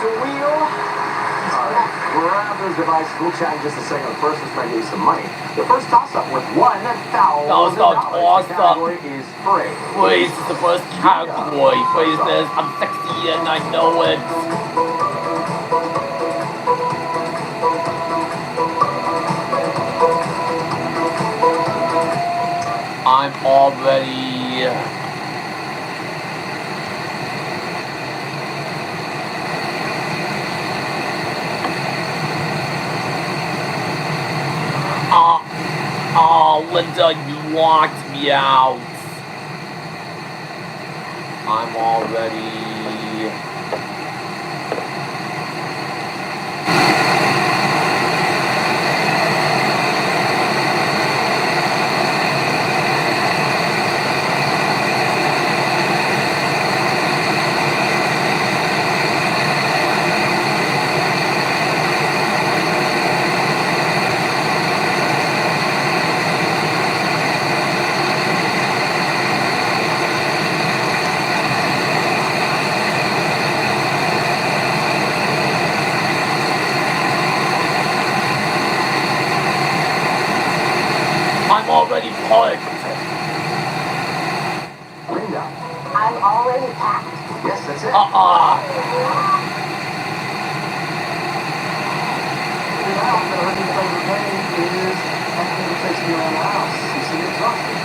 to wheel. We're around those devices. We'll chat in just a second. First, let's try to get you some money. The first toss-up with $1,000. The category is free. Please, it's the first category. Please, I'm sexy and I know it. I'm already... Linda, you locked me out. I'm already... I'm already parked. Linda. I'm already packed. Yes, that's it. Now, the only way to play is after it takes me around the house. You see, it's exhausting.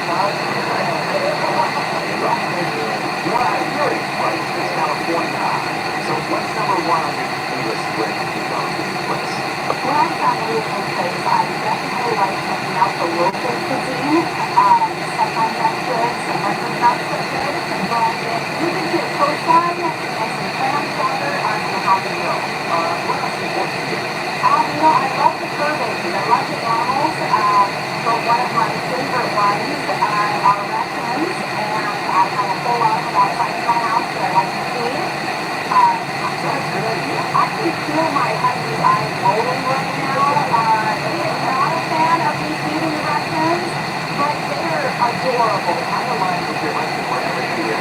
You're in place. It's California. So what's number one on your English list to go to this place? When I found anything place, I definitely like checking out the local cuisine. Sometimes that's good, sometimes it's not so good. But if you can get a coastline and some clam chowder, I'm going to have to go. What else is important to you? I love the fur babies. I love the animals. But one of my favorite ones are raccoons, and I have a whole lot of them outside of my house that I like to feed. I can feel my husband's eyes rolling right now. He is not a fan of me feeding the raccoons, but they're adorable. I don't mind if you're like whatever you do.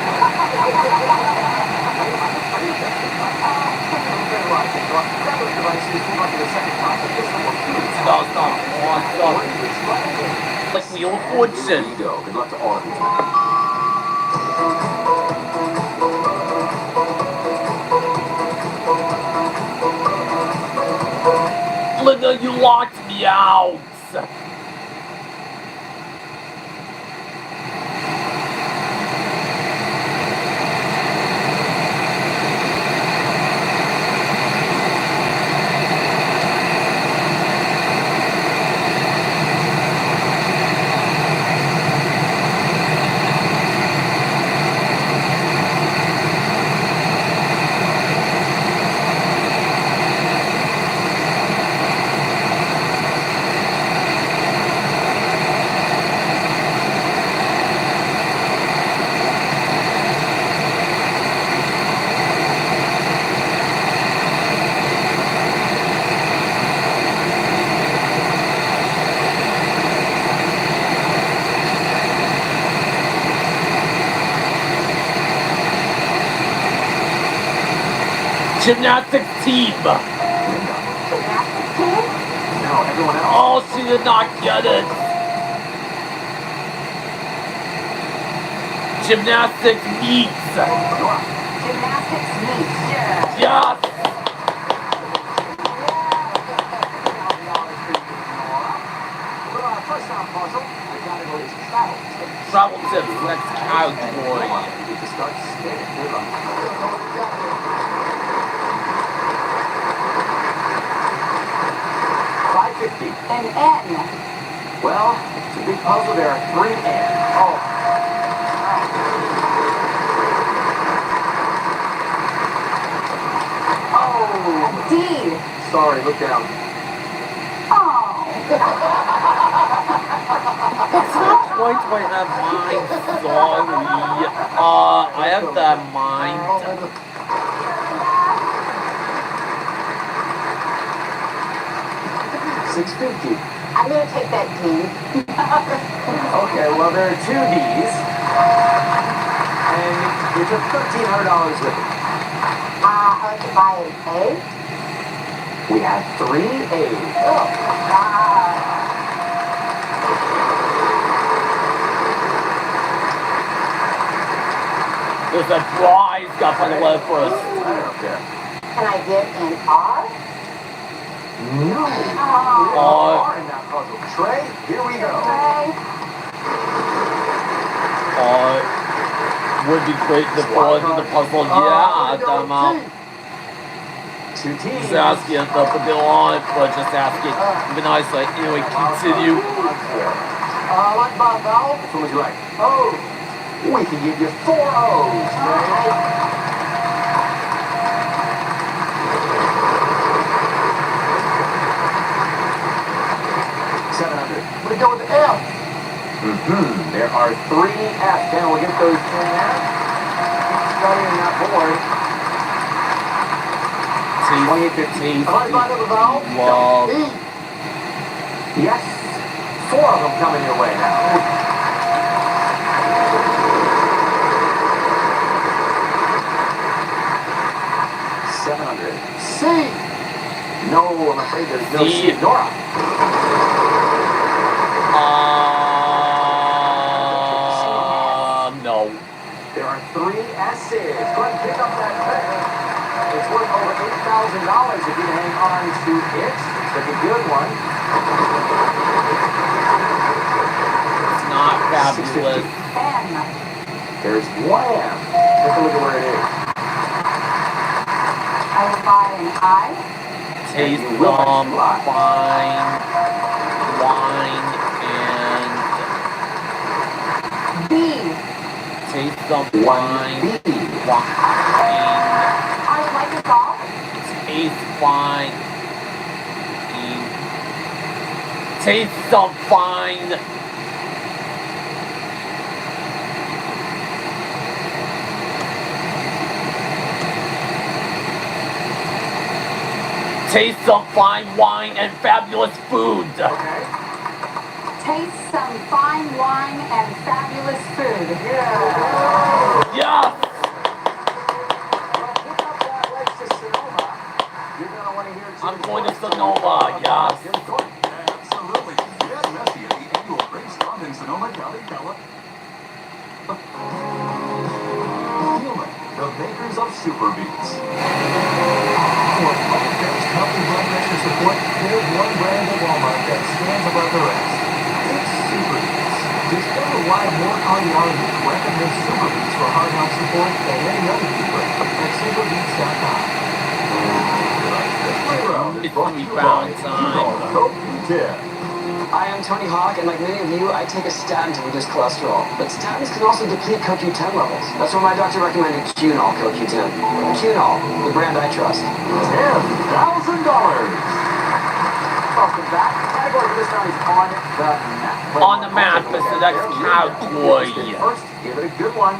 Grab those devices, move on to the second topic. This one will cue. Stop. Like we all fortune. Here you go. Good luck to all of you tonight. Linda, you locked me out. Gymnastics team. Gymnastics team? No, everyone else. Oh, she did not get it. Gymnastics meets. Gymnastics meets. Yes. First round puzzle, the category is travel tips. Travel tips, next category. You need to start skating. Good luck. 550. An N. Well, it's a big puzzle. There are 3 N's. Oh. A D. Sorry, look down. Oh. It's not quite what I have mine, sorry. I have that mind. 650. I'm going to take that D. Okay, well, there are 2 D's. And you took $1,300 with it. hard to buy an A? We have 3 A's. Oh, God. There's a prize got for the letter first. I don't care. Can I get an R? No. Oh. R in that puzzle. Trey, here we go. Okay. Would be great to pause in the puzzle. Yeah, them out. 2 T's. Just ask it, they'll put it on, but just ask it. Be nice, like, anyway, continue. Like my vowel. Which one would you like? Oh. We can give you 4 O's. Trey. 700. We go with the F. There are 3 F's. Then we'll get those in there. Starting in that board. 2815. Am I fine with the vowel? Wow. E. Yes. 4 of them coming your way now. C. No, I'm afraid there's no C. Nora. No. There are 3 S's. Go ahead and pick up that credit. It's worth over $8,000 if you hang on to it. It's like a good one. It's not fabulous. M. There's 1 M. Take a look at where it is. I will buy an I. Taste some fine wine and B. taste some wine. Wine. I would like a golf. Taste fine. Taste some fine. Taste some fine wine and fabulous food. Okay. Taste some fine wine and fabulous food. Yeah. Yeah. Well, pick up that leg to Sonoma. You're going to want to hear I'm going to Sonoma, yes. Absolutely. Get messy at the annual race run in Sonoma County, California. Human, the makers of Super Beats. For public-based healthy blood pressure support, there's one brand of Walmart that stands above the rest. It's Super Beats. Discover why more cardiologists recommend Super Beats for heart health support than any other keeper at superbeats.com. It's rebound time. Coke D10. I am Tony Hawk, and like many of you, I take a statin to reduce cholesterol. But statins can also deplete CoQ10 levels. That's why my doctor recommended Qunol CoQ10. Qunol, the brand I trust. $10,000. Off the bat, category for this round is on the map. On the map is the next category. First, give it a good one.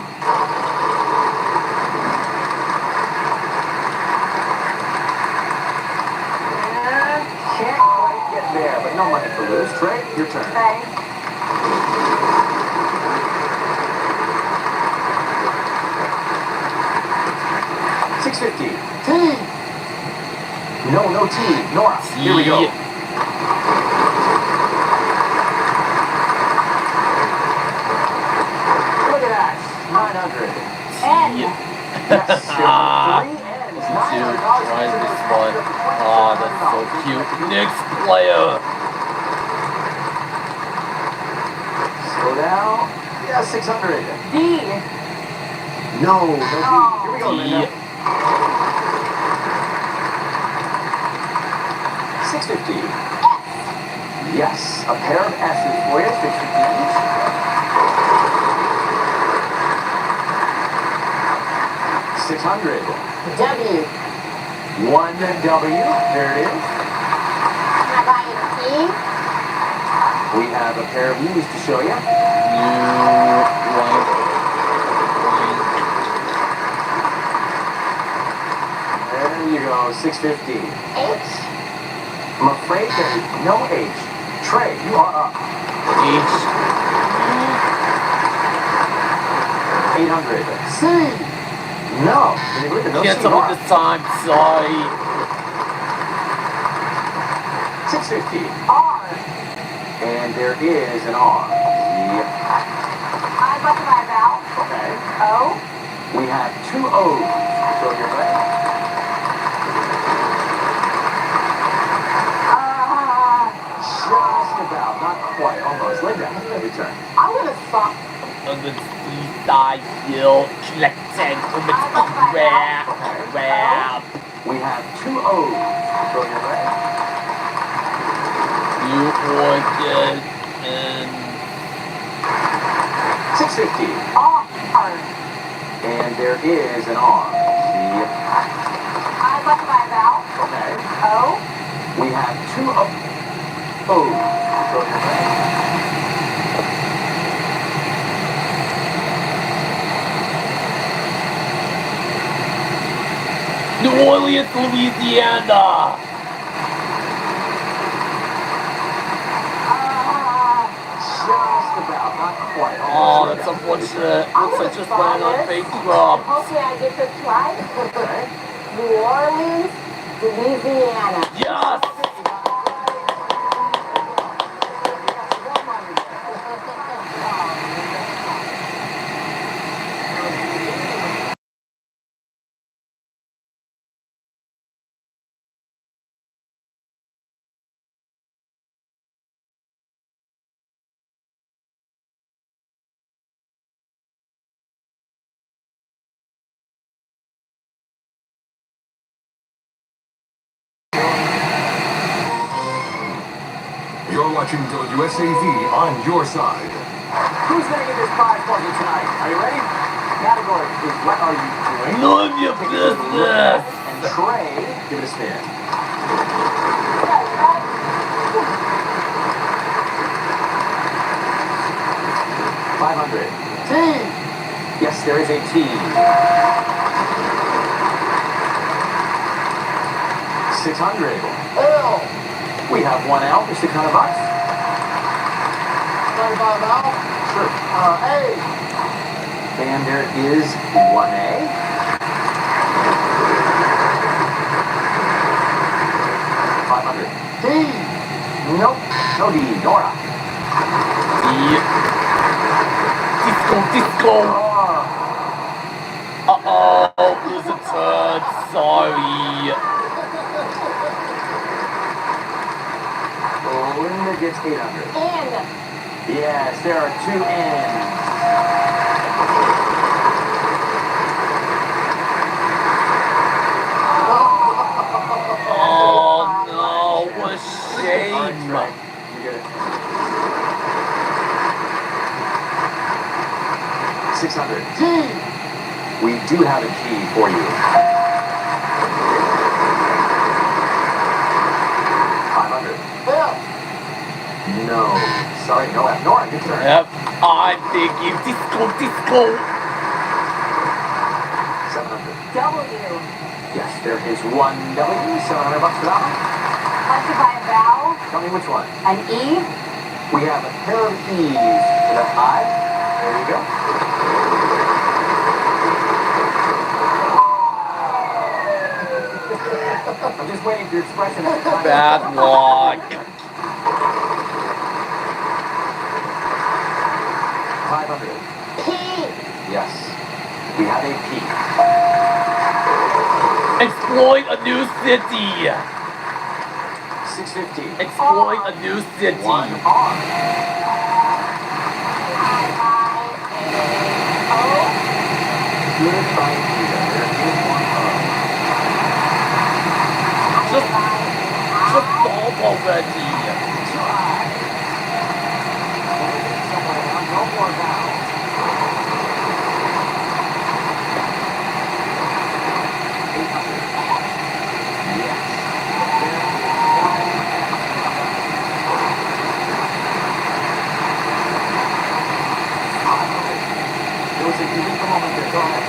And can't quite get there, but no money to lose. Trey, your turn. Okay. $6.50. T. No T. Nora, here we go. Look at that. 900. N. Yes, there are 3 N's. Dude, $900. try this one. Oh, that's so cute. Next player. Slow down. Yeah, 600. D. No D. Here we go, Linda. 650. Yes, a pair of S's for you. 650 each. 600. W. 1 W. There it is. Can I buy an E? We have a pair of U's to show you. There you go, 650. H. I'm afraid there's no H. Trey, you are up. 800. C. No. Can you believe it? No Cancel cigar. it this time. Sorry. 650. R. And there is an R. Yep. I'd like to buy a vowel. Okay. O. We have two O's. So you're right. Just about. Not quite. Almost. Linda, your turn. I'm gonna suck. Under style collecting from its web. We have two O's. So you're right. You ordered and 650. R. And there is an R. Yep. I'd like to buy a vowel. Okay. O. We have two O's. So you're right. New Orleans, Louisiana. Just about. Not quite. Oh, that's unfortunate. Looks like just landed on bankrupt. Hopefully I get this right. Okay. New Orleans, Louisiana. Yes! You're watching WSAV on your side. Who's going to get this prize puzzle tonight? Are you ready? Category is what are you doing? None of your business. And Trey, give it a spin. 500. T. Yes, there is a T. 600. L. We have one L for 600 bucks. 25 vowel. Sure. A. And there is one A. 500. D. Nope. No D. Nora. Disco. R. Uh-oh, there's a turd. Sorry. Linda gets 800. N. Yes, there are two N's. Oh no, what a All right, shame. Trey, you get it. 600. T. We do have a key for you. 500. F. No. Sorry, no F. Nora, your turn. Yep, I'm thinking disco. 700. W. Yes, there is one W. 700 bucks for that one. Like to buy a vowel. Tell me which one. An E. We have a pair of E's for that I. There you go. I'm just waiting for your expression. Bad luck. 500. P. Yes. We have a P. Exploit a new city. 650. Exploit a new city. One R. Good idea. There is one R. Just solve already. Try. No more vowels. 800. Yes. There was a unique moment there. Go ahead.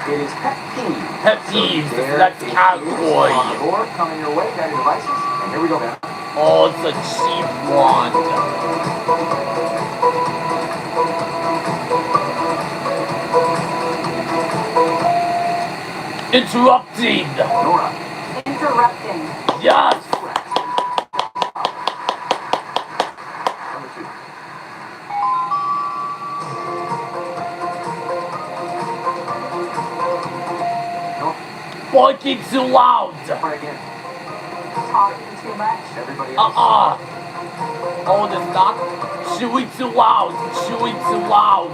It is pet peeve. Pet peeves. So there That's it is cowboy. on the board, coming your way. Got your devices, and here we go, man. Oh, it's a cheap one. Interrupting. Nora. Interrupting. Yes. Correct. Number 2. Nope. Barking too loud. Try again. Talking too much. Everybody else. Oh, it's not. Chewing too loud. Chewing too loud.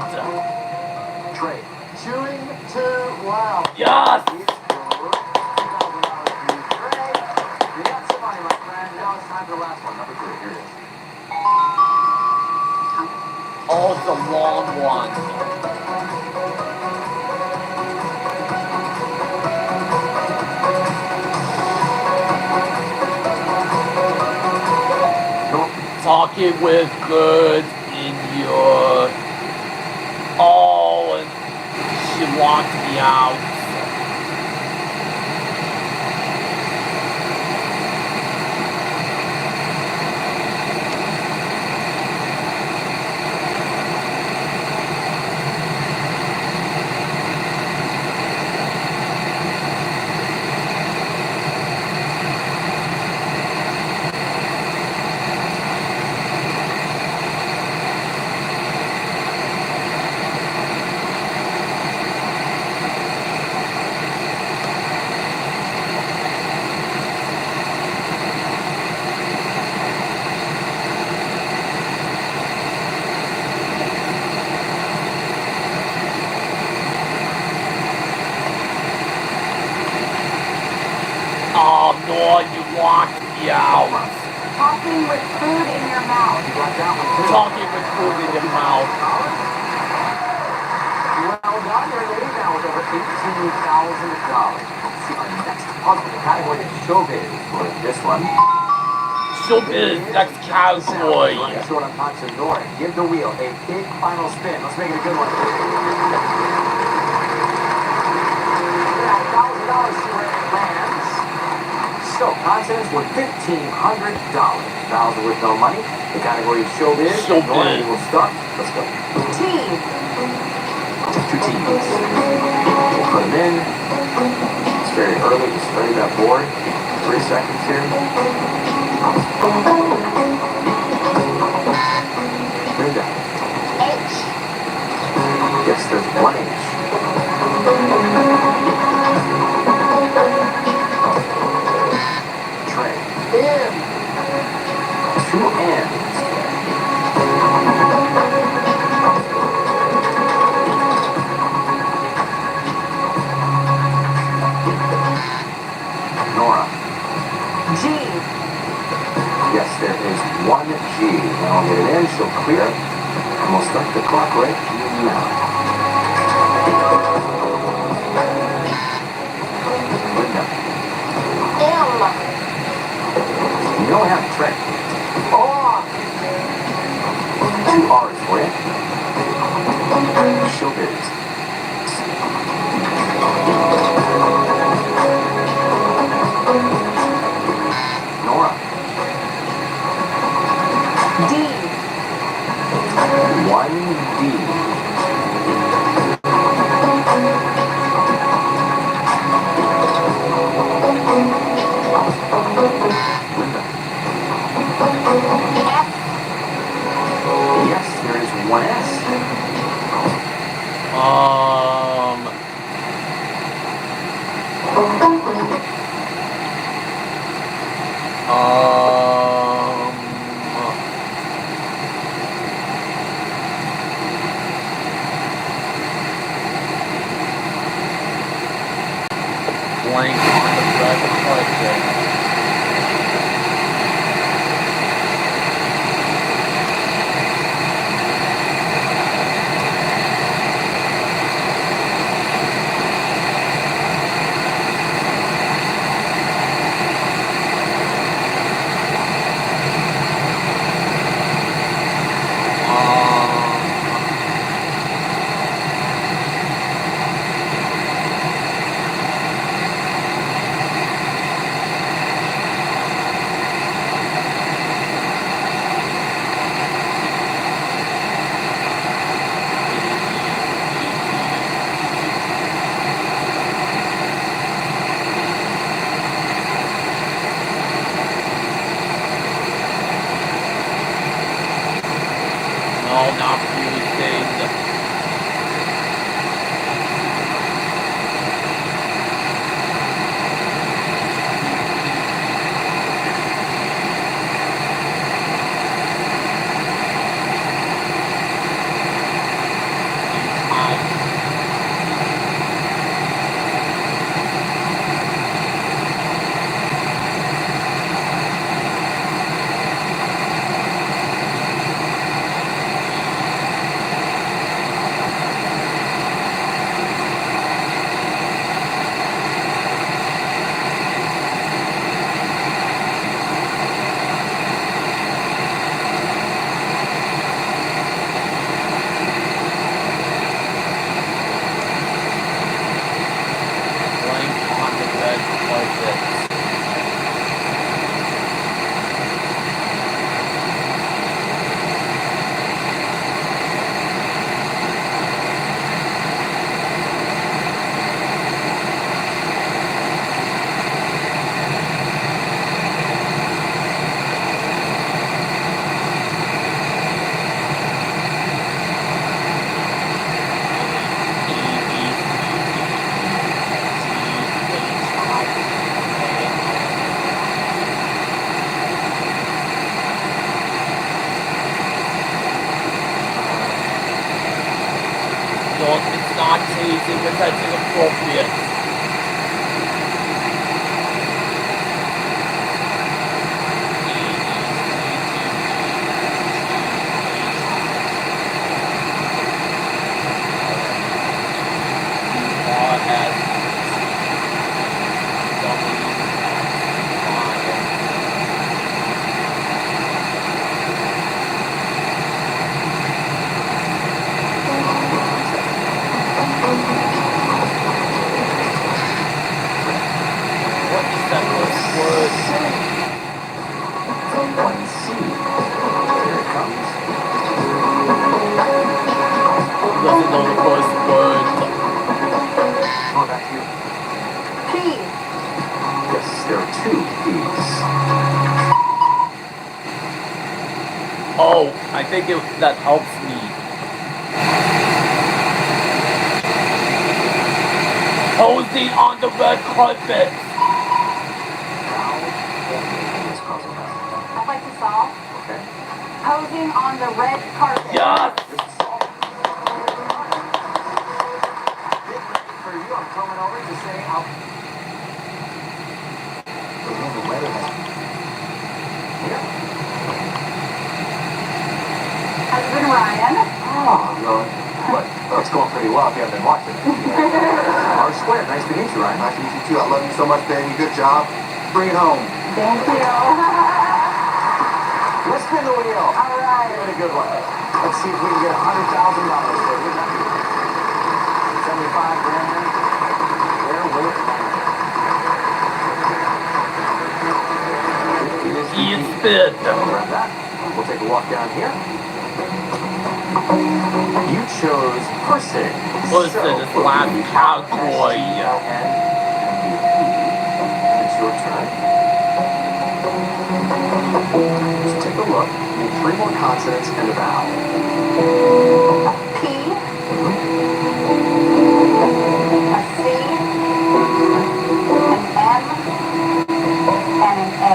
Trey. Chewing too loud. Yes. $2,000 for you, Trey. You got some money, my friend. Now it's time for the last one. Number 3. Here it is. Oh, it's a long one. Nope. Talking with birds in your... Oh, and she locked me out. Oh, no, you locked me out. Talking with food in your mouth. You got that one, too. Talking with food in your mouth. Well done. You're leading now with over $18,000. Let's see our next puzzle. The category is showbiz for this one. Showbiz, that's cowboy. Short on punch and Nora. Give the wheel a big final spin. Let's make it a good one. $1,000 to where it lands. So, contents worth $1,500. $1,000 with no money. The category is showbiz. Showbiz. Nora, you will start. Let's go. Team. 2 teams. We'll put them in. It's very early. Just study that board. 3 seconds here. Linda. H. Yes, there's 1 H. Trey. N. 2 N's. Nora. G. Yes, there is 1 G. Now I'll get it in. She'll clear. And we'll start the clock right now. Linda. M. You don't have Trey. R. 2 R's for you. Showbiz. Nora. D. 1 D. Linda. F. Yes, there is 1 S. Blank on the present question. word. The one C. Here it comes. Doesn't know the first word. Oh, back to you. P. Yes, there are two P's. Oh, I think that helps me. Posing on the red carpet. I'd like to solve. Okay. Posing on the red carpet. Yes! For you, I'm coming over to say I'll... The weather has... Yeah. Husband Ryan. Oh, no. What? Oh, it's going pretty well if you haven't been watching it. R squared. Nice to meet you, Ryan. Nice to meet you too. I love you so much, baby. Good job. Bring it home. Thank you. Let's spin the wheel. All right. Give it a good one. Let's see if we can get $100,000 for you. 75 grand. Where will it land? Ian spin. Grab that. We'll take a walk down here. You chose person. Person is last category. It's your turn. Just take a look. You need 3 more consonants and a vowel. P. A C. An M. And an A.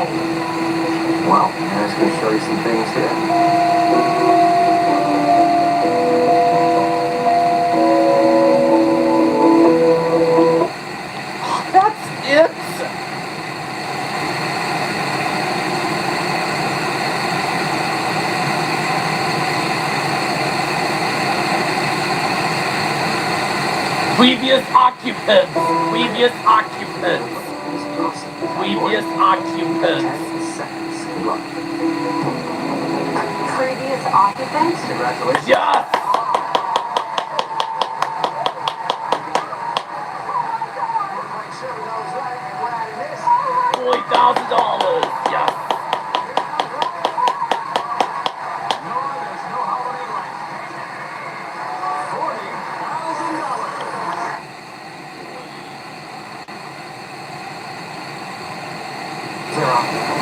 Well, I'm just going to show you some things here. Previous occupants. Previous occupants. Previous occupants. 10 seconds. Good luck. Previous occupants. Congratulations. Yes! $40,000. Yes.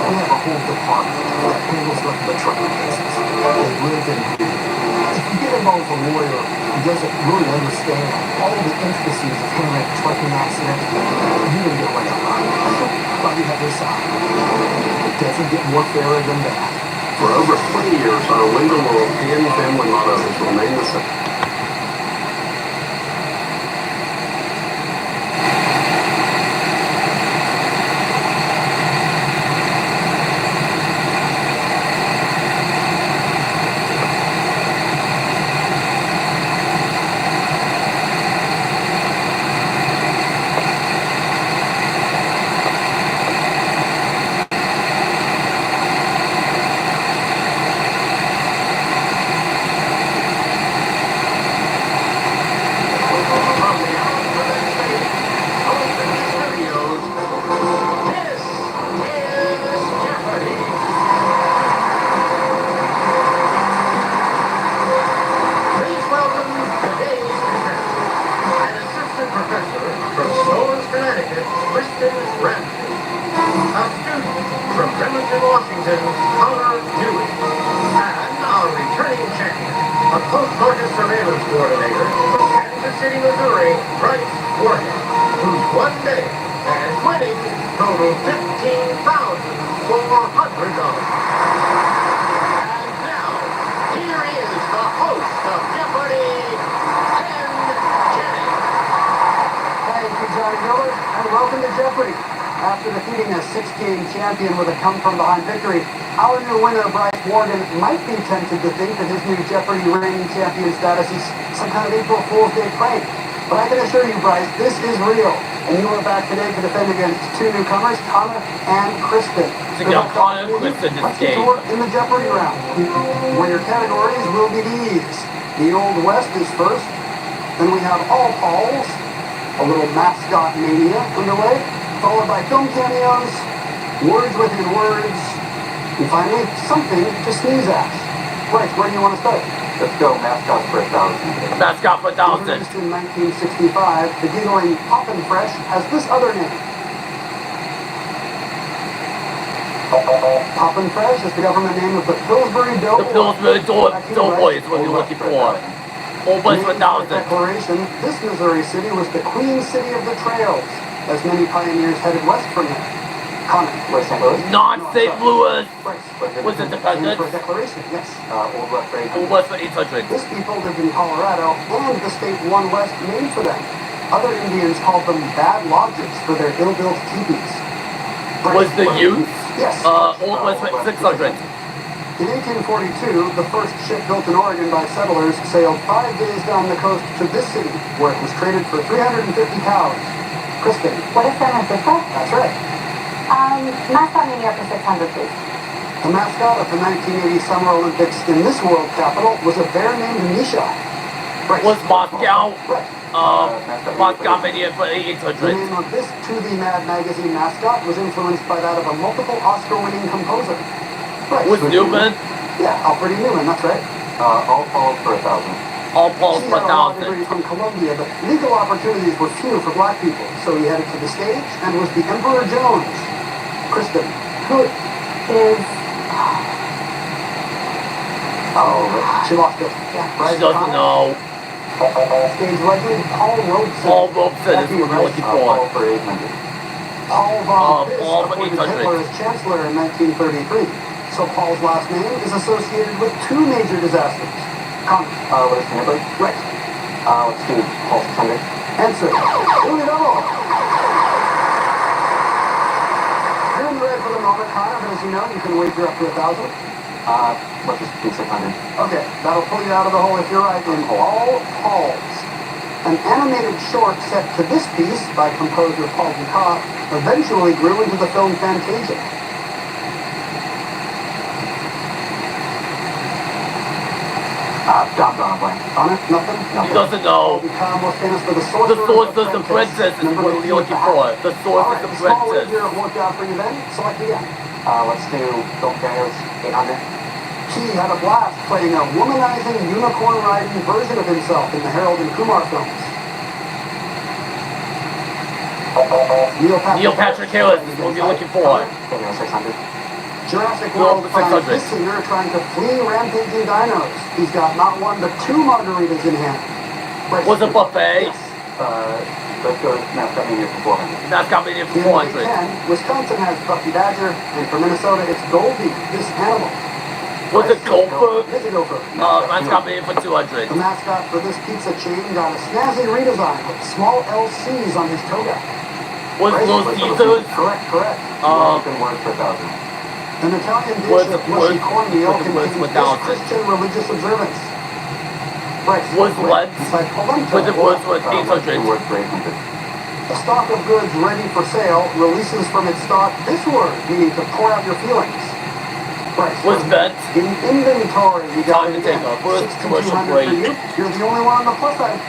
We have a whole department that handles the trucking cases. They live in here. If you get involved with a lawyer who doesn't really understand all the intricacies of handling a trucking accident, you're going to get right up on it. But we have this side. It doesn't get more fairer than that. For over 20 years, our legal world and family motto has remained the same. Welcome to Jeopardy! After defeating a 6-game champion with a come-from-behind victory, our new winner, Bryce Morgan, might be tempted to think that his new Jeopardy reigning champion status is some kind of April Fool's Day prank. But I can assure you, Bryce, this is real. And you are back today to defend against 2 newcomers, Connor and Kristen. Connor and Kristen this game. In the Jeopardy round, where your categories will be these. The Old West is first. Then we have All Pauls, a little mascot mania underway, followed by film cameos, words within words, and finally, something to sneeze at. Right, where do you want to start? Let's go mascot for 1,000. Mascot for 1,000. Introduced in 1965, the giggling Poppin' Fresh has this other name. Poppin' Fresh is the government name of the Pillsbury The Doughboy. Pillsbury Doughboy is what you're looking for. Almost Named by 1,000. declaration, this Missouri city was the Queen City of the Trails, as many pioneers headed west from there. Connor, Where's St. Louis? Not St. Louis. Right. Was it independent? For a declaration, yes. Old West Bay. Almost for 800. This people lived in Colorado, and the state won west named for them. Other Indians called them bad lodges for their ill-built teepees. Was the youth? Yes. Old West for 600. In 1842, the first ship built in Oregon by settlers sailed 5 days down the coast to this city, where it was traded for 350 cows. Kristen. What is San Francisco? That's right. Mascot New York for 600, please. The mascot of the 1980 Summer Olympics in this world capital was a bear named Misha. Right. Was Moscow? Right. Moscow mania for The 800. name of this To The Mad magazine mascot was influenced by that of a multiple Oscar-winning composer. Right. Was Newman? Yeah, Alfred E. Newman, that's right. All falls for 1,000. All Pauls He for had a law 1,000. degree from Columbia, but legal opportunities were few for black people, so he headed to the stage and was the Emperor Jones. Kristen. Who is... Oh, she lost it. Yeah. Right. She doesn't know. Stage legend Paul Robeson. Paul Robeson is That'd be what we're looking All for. for 800. Paul von Piss Paul for appointed 800. Hitler as chancellor in 1933. So Paul's last name is associated with two major disasters. Connor. What is St. Louis? Right. Let's do Paul 600. Answer. Louis Double. You're in the red for the moment, Connor, but as you know, you can wager up to 1,000. Let's just do 600. Okay, that'll pull you out of the hole if you're right in All Pauls. An animated short set to this piece by composer Paul Dukas eventually grew into the film Fantasia. John Blank. Connor, nothing? He doesn't know. Dukas was famous for the The Sorcerer's Sorcerer's Apprentice is Remember what the we're looking for. The Sorcerer's Alright, small Apprentice. wager worked out for you then. Select again. Let's do Bill Daniels 800. He had a blast playing a womanizing, unicorn-riding version of himself in the Harold and Kumar films. Neil Patrick Harris is what we're looking for. Daniels 600. Jurassic Well, World finds 600. this singer trying to flee rampaging dinos. He's got not one but two margaritas in hand. Right. Was it buffet? Yes. Let's go mascot mania for 400. Mascot mania for In Big 400. Ten, Wisconsin has Bucky Badger, and for Minnesota it's Goldie, this animal. Was it Gopher? It's a gopher. Mascot mania for 200. The mascot for this pizza chain got a snazzy redesign with small LCs on his toga. Was Right. Little Caesars? Correct. American word for 1,000. An Italian Was dish it of mushy worth- cornmeal was it worth contains 1,000? this Christian religious observance. Right. Was what? It's like polenta. Was it worth what? Two 800. words for 800. A stock of goods ready for sale releases from its stock this word, meaning to pour out your feelings. Right. Was vet? In inventory, you got Time it to take again. a first 6,200 commercial for break. you. You're the only one on the plus side.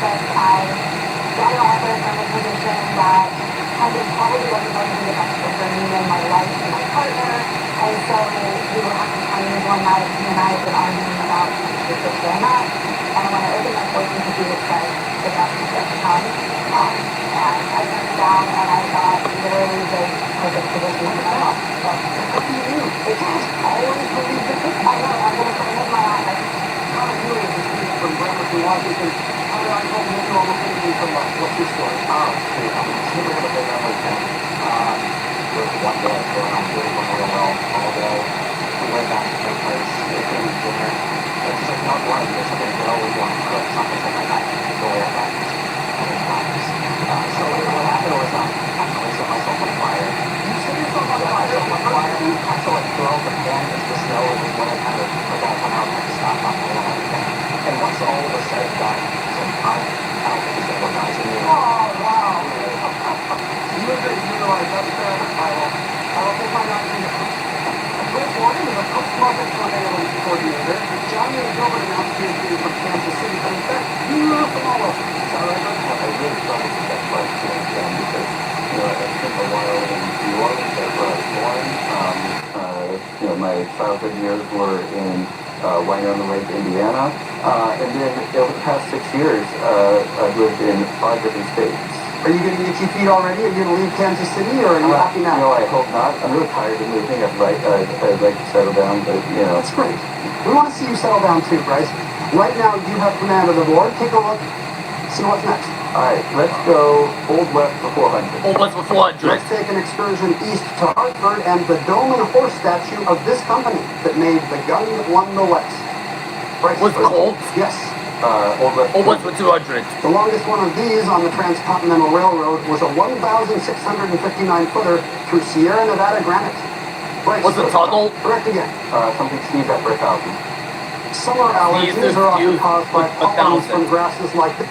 because I got an offer from a position that kind of probably wasn't going to be the best fit for me and my life and my partner. And so we were having plans one night, he and I had been arguing about if this or not. And when I opened my fortune cookie, it said the best is yet to come. And I turned it down, and I thought literally the perfect position for my life. So what do you do? It just always believe the cookie. I know, I'm going to close my eyes. How do you from Bremerton, Washington? How did I go into almost anything from what's your story? Oh, shoot. I mean, super have a big memory thing. There was one day going on really Memorial Well all day. We went down to the place, ate dinner. It's just like, no, one of the something we always want to cook, something like that. Go away at breakfast. And then breakfast. So what happened was I actually set myself on fire. You set yourself on fire? I had to like throw the pan into the snow and when I kind of like I come out and I stop on the wall. And once all of a said and done, I'm out because they were nice to me. Oh, wow. You realize that's I will take my nomination. Chris Morgan is a post-market surveillance coordinator. John Gilbert announced he was being from Kansas City, but in fact, you knew from all of them. Is that right? I really struggled with that question because, I spent a while in New Orleans, that's where I was born. My childhood years were in Winona Lake, Indiana. And then over the past 6 years, I've lived in 5 different states. Are you going to get your feet already? Are you going to leave Kansas City, or are you happy now? I hope not. I'm really tired of moving. I'd like to settle down, but, That's great. We want to see you settle down too, Bryce. Right now, you have command of the board. Take a look. See what's next. All right, let's go Old West for 400. Old West for 400. Let's take an excursion east to Hartford and the dome and horse statue of this company that made the gun that won the West. Bryce, Was it Colts? Yes. Old West. Old West for 200. The longest one of these on the Transcontinental Railroad was a 1,659-footer through Sierra Nevada granite. Bryce, Was it Toggle? correct again. Something sneezed after 1,000. Summer allergies are often caused by pollens from grasses like this.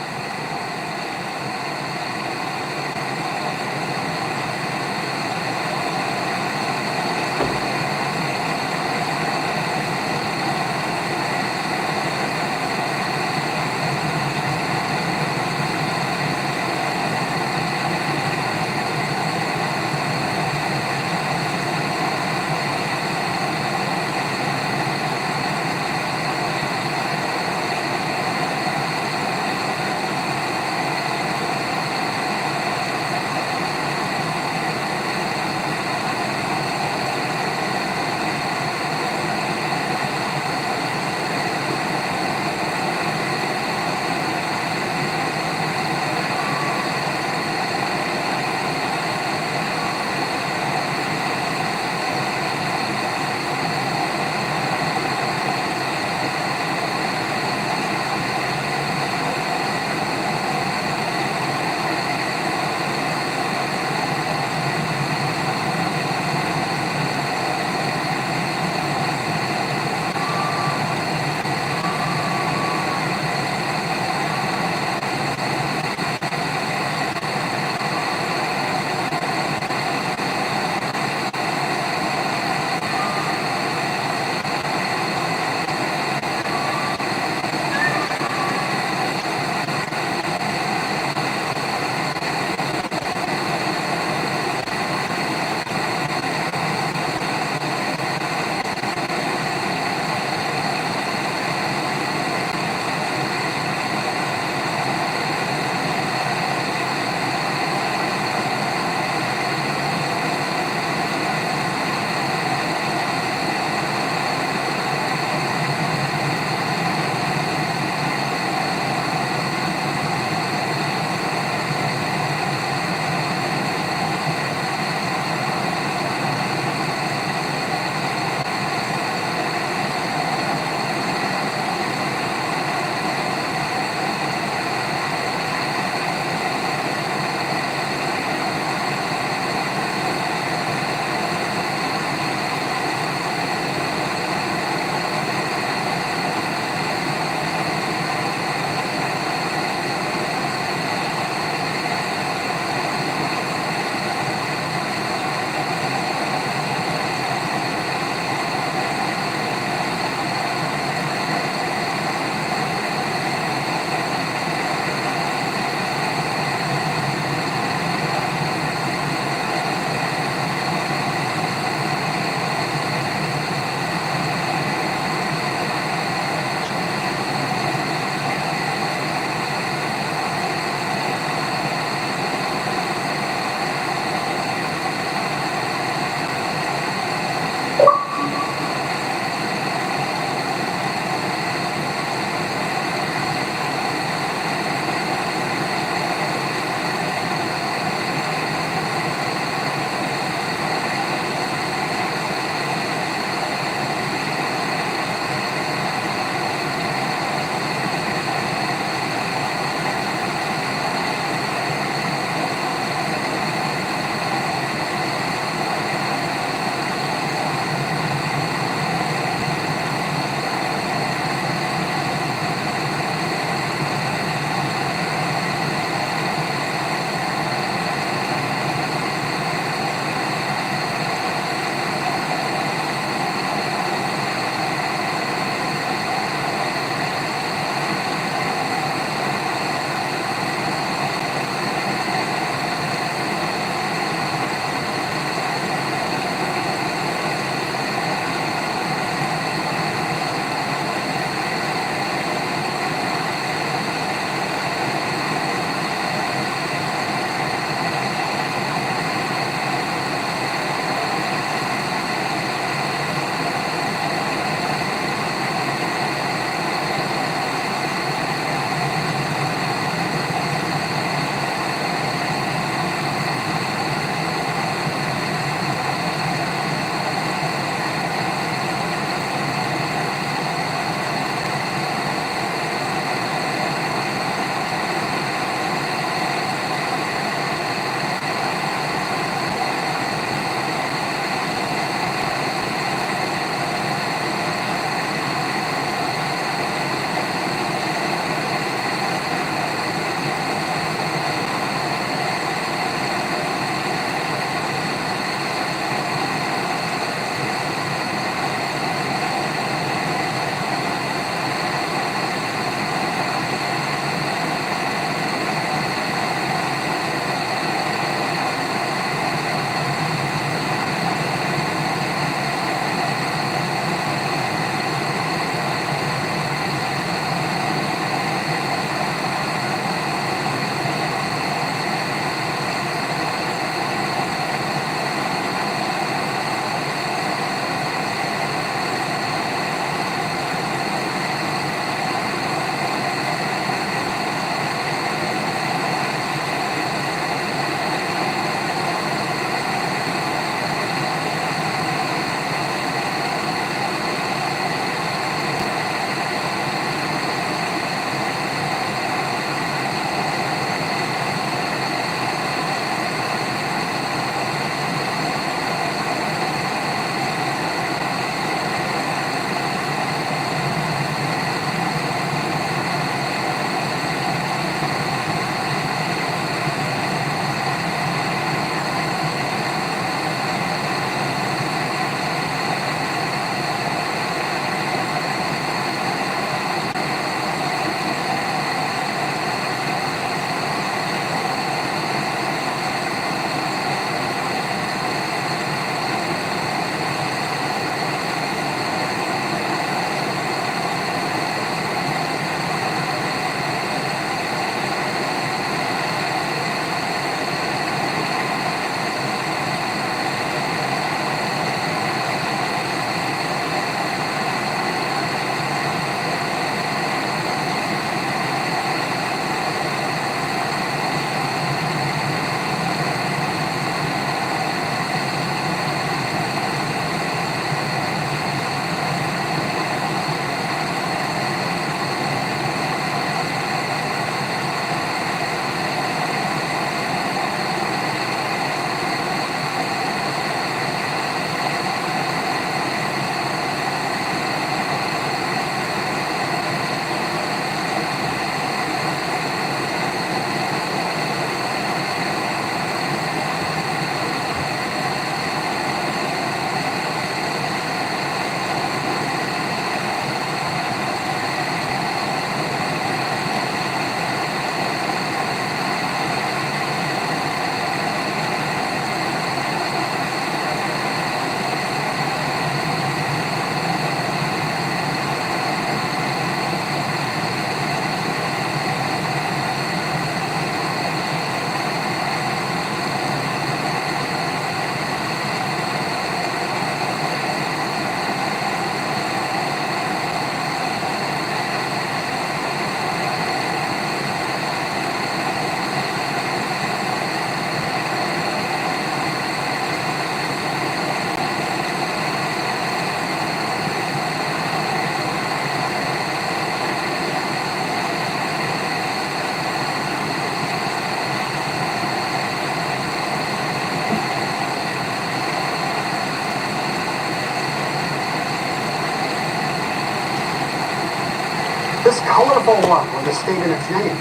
simple one with a state in its name.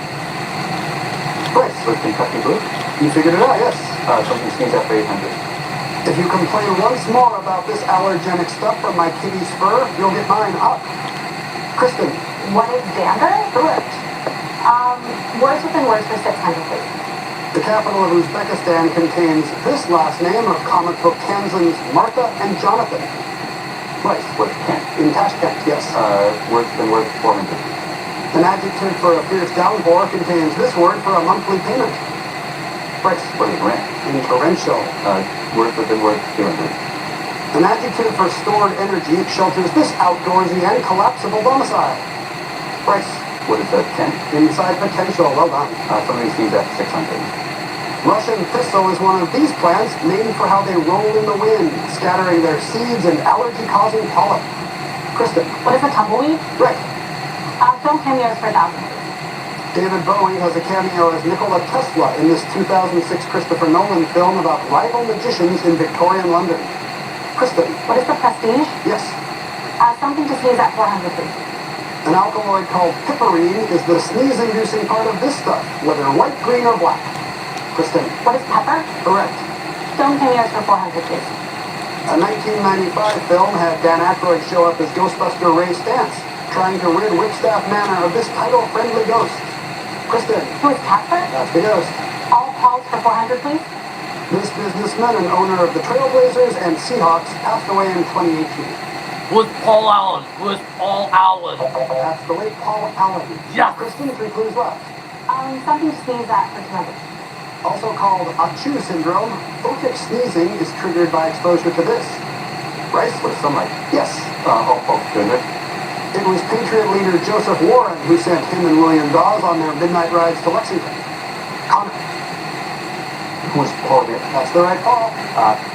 Bryce, Was Kentucky Blue? you figured it out, yes. Something sneeze after 800. If you complain once more about this allergenic stuff from my kitty's fur, you'll get mine up. Kristen, What is dander? correct. Words within words for 600, please. The capital of Uzbekistan contains this last name of comic book Kansan's Martha and Jonathan. Bryce, Was Kent? in Tashkent, yes. Words within words 400. An adjective for a fierce downpour contains this word for a monthly payment. Bryce, Was rent? in torrential. Words within words 200. An adjective for stored energy shelters this outdoorsy and collapsible domicile. Bryce, What is that? Kent? inside potential, well done. Something sneeze after 600. Russian thistle is one of these plants named for how they roll in the wind, scattering their seeds and allergy-causing pollen. Kristen, What is a tumbleweed? right. Film cameos for 1,000, please. David Bowie has a cameo as Nikola Tesla in this 2006 Christopher Nolan film about rival magicians in Victorian London. Kristen, What is the prestige? yes. Something to sneeze at 400, please. An alkaloid called piperine is the sneeze-inducing part of this stuff, whether white, green, or black. Kristen, What is pepper? correct. Film cameos for 400, please. A 1995 film had Dan Aykroyd show up as Ghostbuster Ray Stantz, trying to rid Whipstaff Manor of this title-friendly ghost. Kristen, Who is Casper? that's the ghost. All Pauls for 400, please. This businessman and owner of the Trailblazers and Seahawks passed away in 2018. Was Paul Allen? Was Paul Allen? That's the late Paul Allen. Yes. Kristen, 3 clues left. Something to sneeze at for 200. Also called Achoo syndrome, photic sneezing is triggered by exposure to this. Bryce? What is sunlight? Yes. 200. It was Patriot leader Joseph Warren who sent him and William Dawes on their midnight rides to Lexington. Connor? Was Paul Bear? That's the right call.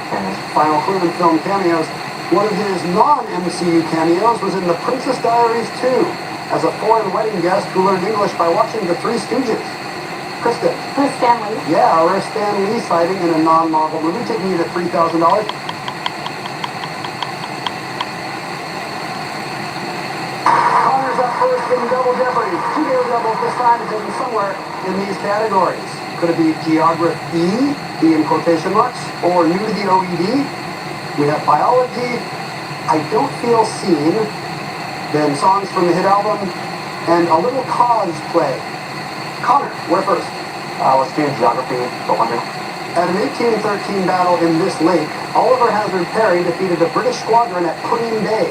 Tennis. Final clue in film cameos. One of his non-MCU cameos was in The Princess Diaries 2 as a foreign wedding guest who learned English by watching The Three Stooges. Kristen? Who is Stanley? Yeah, or a Stan Lee sighting in a non-Marvel movie taking you to $3,000. Connor's up first in Double Jeopardy. 2 daredevils this time hidden somewhere in these categories. Could it be geography, E in quotation marks, or new to the OED? We have biology, I Don't Feel Seen, then songs from the hit album, and a little cosplay. Connor, where first? Let's do geography 400. At an 1813 battle in this lake, Oliver Hazard Perry defeated a British squadron at Queen Bay.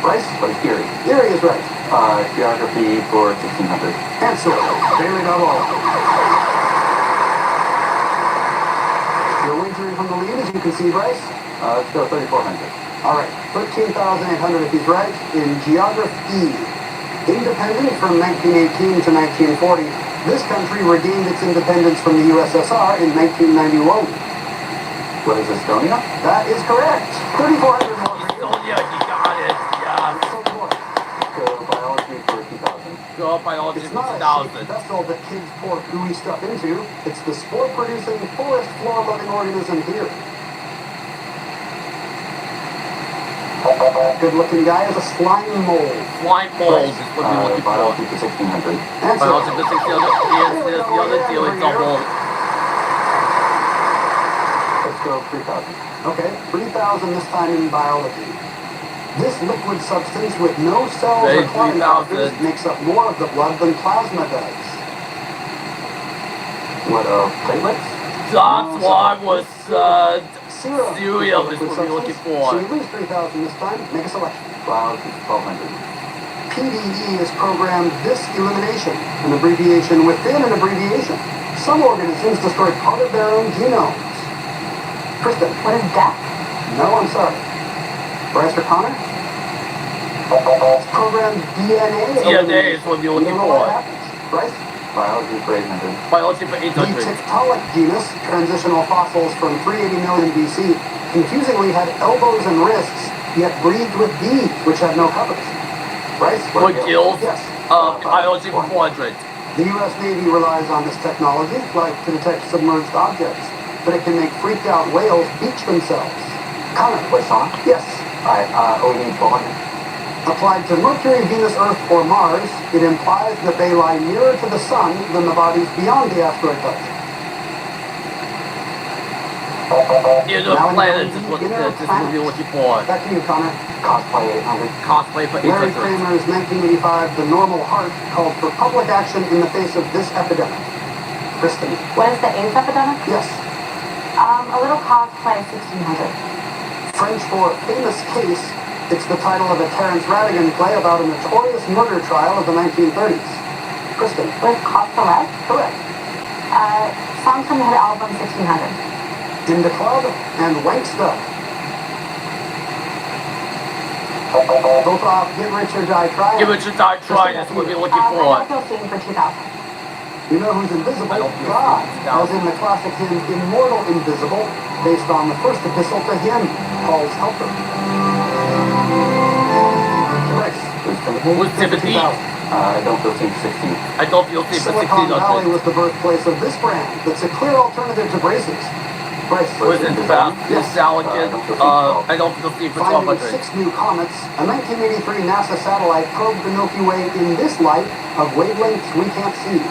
Bryce? What is Erie? Erie is right. Geography for 1600. Answer, Bailey.org. You're wagering from the lead, as you can see, Bryce. Let's go 3400. All right, 13,800 if he's right. In geography, independent from 1918 to 1940, this country regained its independence from the USSR in 1991. What is Estonia? That is correct. 3,400 more. Oh yeah, you got it. Yeah. Go biology for 2000. Go biology It's for not a 2000. shaped vessel that kids pour gooey stuff into. It's the spore-producing, forest floor-loving organism here. Good-looking guy is a slime mold. Slime mold is what we're looking for. Biology for 1600. Answer. Biology for 1600 is the other deal. It's double. Let's go 3000. Okay, 3,000 this time in biology. This liquid substance with no cells Hey, or clotting 3,000. factors makes up more of the blood than plasma does. What platelets? That's why I was Serum. Cereal is Liquid what we're looking substance. for. So you lose 3,000 this time. Make a selection. Biology for 1200. PDE is programmed this elimination, an abbreviation within an abbreviation. Some organisms destroy part of their own genomes. Kristen? What is death? No, I'm sorry. Bryce or Connor? It's programmed DNA. DNA is what you're You looking don't know what for. happens. Bryce? Biology for 800. Biology for The 800. Tiktaalik genus, transitional fossils from 380 million BC, confusingly had elbows and wrists, yet breathed with bees, which have no covers. Bryce? What gills? Yes. Biology for 400. The U.S. Navy relies on this technology, like to detect submerged objects, but it can make freaked out whales beach themselves. Connor? What song? Yes. Alright, OED 1200. Applied to Mercury, Venus, Earth, or Mars, it implies that they lie nearer to the Sun than the bodies beyond the asteroid belt. Inner planets is what this movie looking for. Back to you, Connor. Cosplay 800. Cosplay for Larry 800. Kramer's 1985 The Normal Heart called for public action in the face of this epidemic. Kristen. What is the AIDS epidemic? Yes. A little cosplay 1600. French for famous case. It's the title of a Terence Rattigan play about a notorious murder trial of the 1930s. Kristen. What is cosplay? Correct. Songs from the hit album 1600. In the Club and Wanksta. Both off Get Rich or Die Trying. Give it a die try, that's what we're looking I for. don't feel seen for 2000. You know who's invisible? I don't feel God, seen. as in the classic hymn Immortal Invisible, based on the first epistle to him, Paul's Helper. Bryce. Who's Timothy? I don't feel seen for 16. I don't feel safe for Silicon Valley 1600. was the birthplace of this brand that's a clear alternative to braces. Bryce. Was it about this Alec? I don't feel safe for Finding 1200. 6 new comets, a 1983 NASA satellite probed the Milky Way in this light of wavelengths we can't see.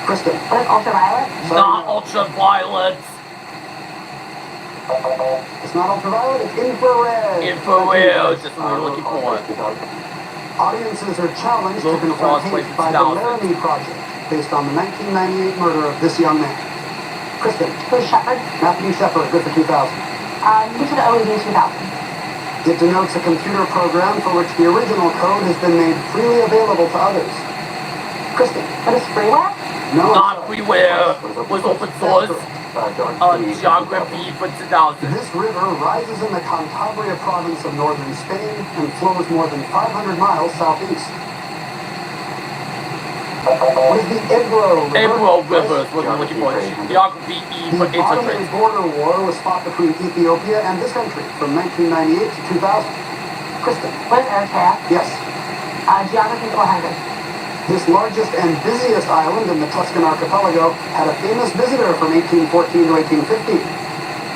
Kristen. What is ultraviolet? Not ultraviolet. It's not ultraviolet, it's infrared. Infrared, that's what we're looking for. Audiences are challenged to Local confront cosplay hate by the 2000. Laramie Project, based on the 1998 murder of this young man. Kristen. Who's Shepard? Matthew Shepard, good for 2000. New to the OED 2000. It denotes a computer program for which the original code has been made freely available to others. Kristen. What is freeware? No. Not freeware. Was open source. Geography for 2000. This river rises in the Cantabria province of northern Spain and flows more than 500 miles southeast. What is the Ebro River? Ebro River is what we're looking for. Geography E for The Ottoman 800. border war was fought between Ethiopia and this country from 1998 to 2000. Kristen. What is Eritrea? Yes. Geography 400. This largest and busiest island in the Tuscan archipelago had a famous visitor from 1814 to 1850.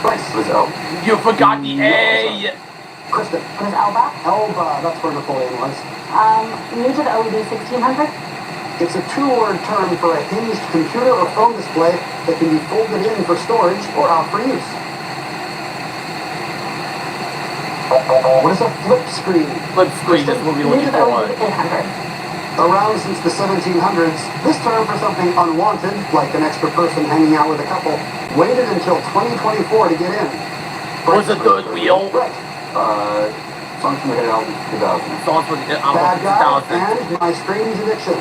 Bryce. Was Elf. You forgot the A. Kristen. What is Elba? Elba, that's where Napoleon was. New to the OED 1600. It's a 2-word term for a hinged computer or phone display that can be folded in for storage or out for use. What is a flip screen? Flip screen, that's what we're New to looking the for. OED 800. Around since the 1700s, this term for something unwanted, like an extra person hanging out with a couple, waited until 2024 to get in. Was a third wheel. Right. Songs from the hit album 2000. Songs for the Bad album Guy 2000. and My Strange Addiction.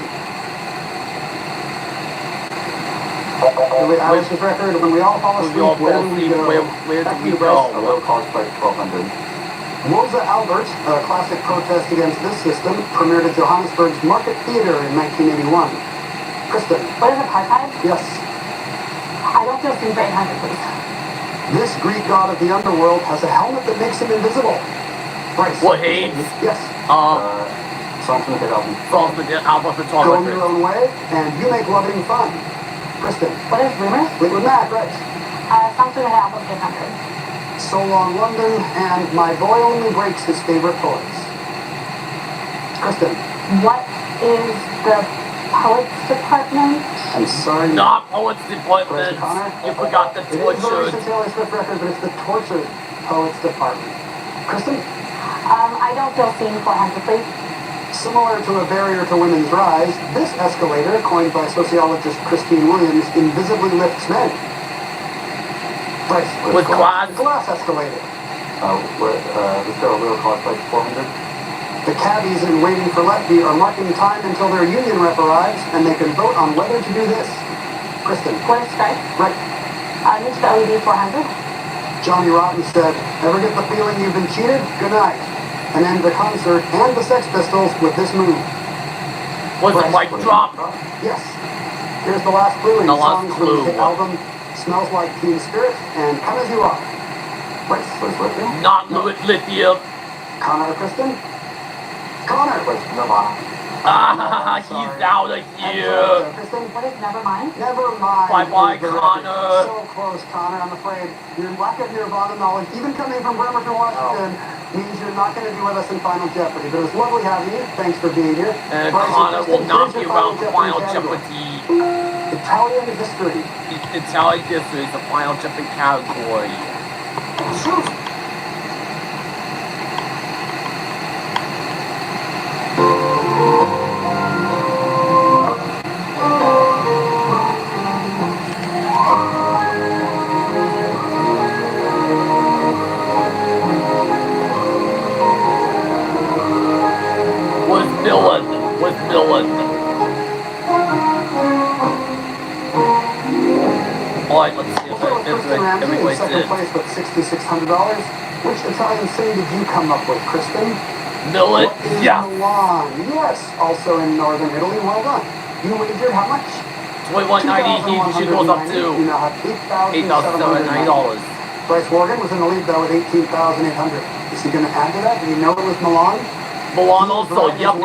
Billie Eilish's record, When We All Fall Asleep, We all Where fall Do We asleep, Go? where Back do to you, we Bryce. A little cosplay 1200. Rosa Albert, a classic protest against this system, premiered at Johannesburg's Market Theatre in 1981. Kristen. What is apartheid? Yes. I don't feel seen for 800, please. This Greek god of the underworld has a helmet that makes him invisible. Bryce. What AIDS? Yes. Songs from the hit album. Songs for the album for Go your 1200. own way, and you make loving fun. Kristen. What is rumors? Fleetwood Mac, right. Songs from the hit album 800. So Long London, and My Boy Only Breaks His Favorite Toys. Kristen. What is the poets department? I'm sorry. Not Poets Bryce Department. Connor. You forgot the It is a tortured. recent Taylor Swift record, but it's the Tortured Poets Department. Kristen. I don't feel seen 400, please. Similar to a barrier to women's rise, this escalator, coined by sociologist Christine Williams, invisibly lifts men. Bryce. With glass. The glass escalator. Let's go a little cosplay 400. The cabbies in Waiting for Lefty are marking time until their union rep arrives, and they can vote on whether to do this. Kristen. What is strike? Right. New to the OED 400. Johnny Rotten said, ever get the feeling you've been cheated? Good night. And end the concert and the Sex Pistols with this move. Was it like drop? Yes. Here's the last clue in The last songs from the clue. hit album, Smells Like Teen Spirit and Come As You Are. Bryce. Not lithium. Connor or Kristen? Connor. Nirvana. Ah, he's out of here. Kristen, What is never mind? never mind. Bye-bye, is the record. Connor. So close, Connor. I'm afraid your lack of Nirvana knowledge, even coming from Bremerton, Washington, means you're not going to be with us in Final Jeopardy. But it was lovely having you. Thanks for being here. And Bryce, Connor will Kristen, not here's be your around for Final category. Jeopardy. Italian history. Italian history is the Final Jeopardy category. Shoot! With Millen. Alright, let's see if Kristen Ramsey in everybody's second in. place with $6,600. Which Italian city did you come up with, Kristen? Millet, What is yeah. Milan? Yes, also in northern Italy. Well done. You wagered how much? $21.90. She goes up You to now have $8,790. $8,790. Bryce Morgan was in the lead though with $18,800. Is he going to add to that? Do you know it was Milan? Milan also, yep.